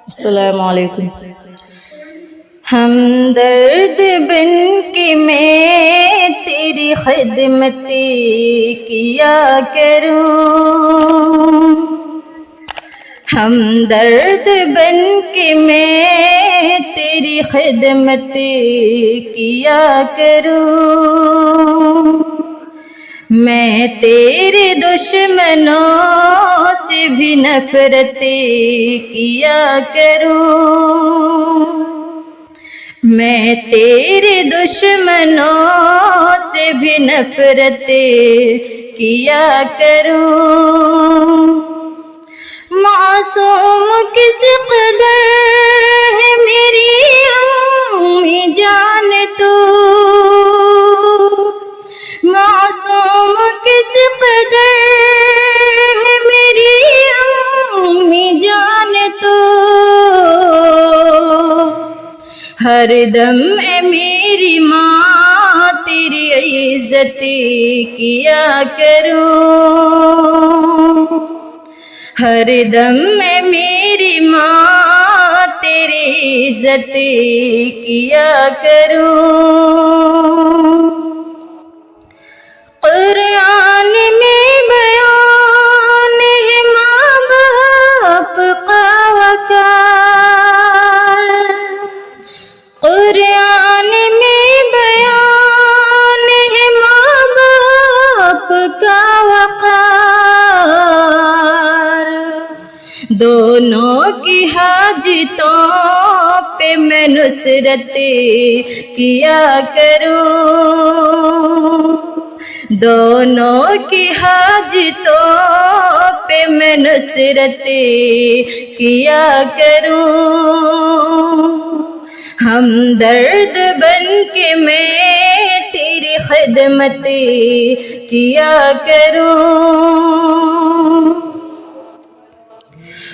السلام علیکم۔ ہمدرد بن کے میں تیری خدمتی کیا کروں، ہمدرد بن کے میں تیری خدمتی کیا کروں، میں تیرے دشمنوں سے بھی نفرت کیا کروں، میں تیرے دشمنوں سے بھی نفرت کیا کروں، معصوم کس قدر ہے میری امی جان تو، معصوم کس قدر ہے میری امی جان تو، ہر دم اے میری ماں تیری عزت کیا کروں، ہر دم اے میری ماں تیری عزت کیا کروں، قرآن میں بیان ہے ماں باپ کا وقار، قرآن میں بیان ہے ماں باپ کا وقار، دونوں کی حاجتوں پہ میں نصرت کیا کروں، دونوں کی حاجتوں پہ میں نصرت کیا کروں، ہمدرد بن کے میں تیری خدمت کیا کروں،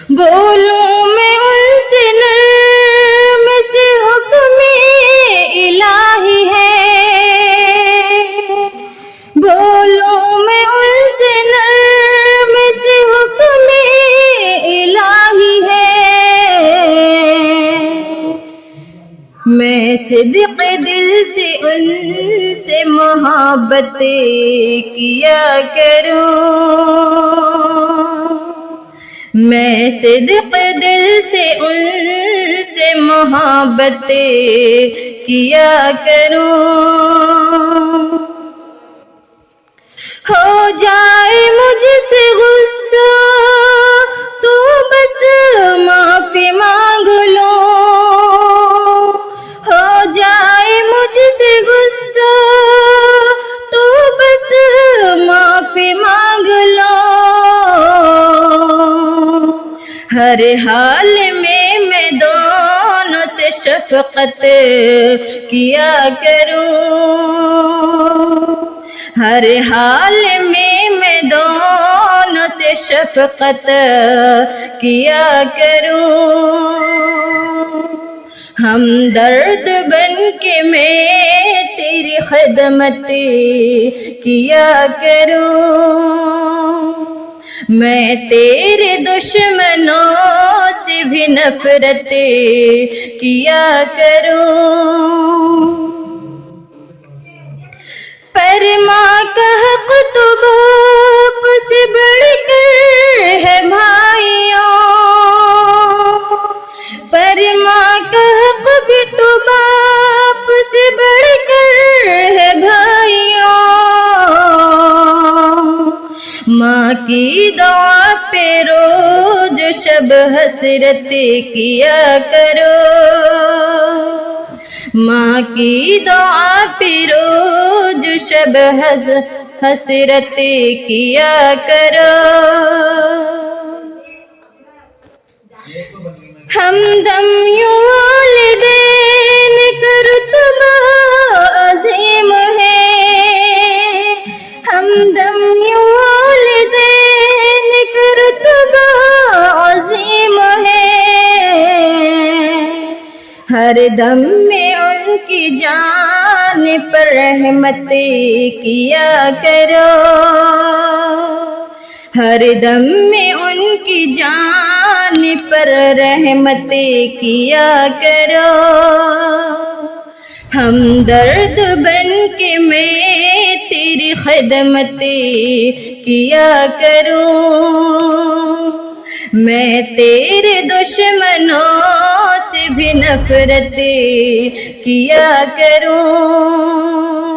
بولوں میں ان سے نرم سے حکم الہی ہے، بولوں میں ان سے نرم سے حکم الہی ہے، میں صدق دل سے ان سے محبت کیا کروں، میں صدق دل سے ان سے محبت کیا کروں، ہو جائے مجھ سے غصہ تو بس معافی مانگ لو، ہو جائے مجھ سے غصہ تو بس معافی مانگ لو، ہر حال میں دونوں سے شفقت کیا کروں، ہر حال میں دونوں سے شفقت کیا کروں، ہمدرد بن کے میں تیری خدمت کیا کروں، میں تیرے دشمنوں سے بھی نفرت کیا کروں، پر ماں کا حق تو باپ سے بڑھ کر ہے بھائیوں، پر ماں کا حق بھی تو باپ سے بڑھ کر ہے بھائیوں، ماں کی دعا پہ روز شب حسرت کیا کرو، ماں کی دعا پہ روز شب حسرت کیا کرو، ہمدم یوں والدین کا رتبہ عظیم ہے، ہمدم یوں والدین کا رتبہ عظیم ہے، ہر دم میں ان کی جان پر رحمت کیا کرو، ہر دم میں ان کی جان پر رحمتیں کیا کرو، ہم درد بن کے میں تیری خدمتیں کیا کروں، میں تیرے دشمنوں سے بھی نفرتیں کیا کروں۔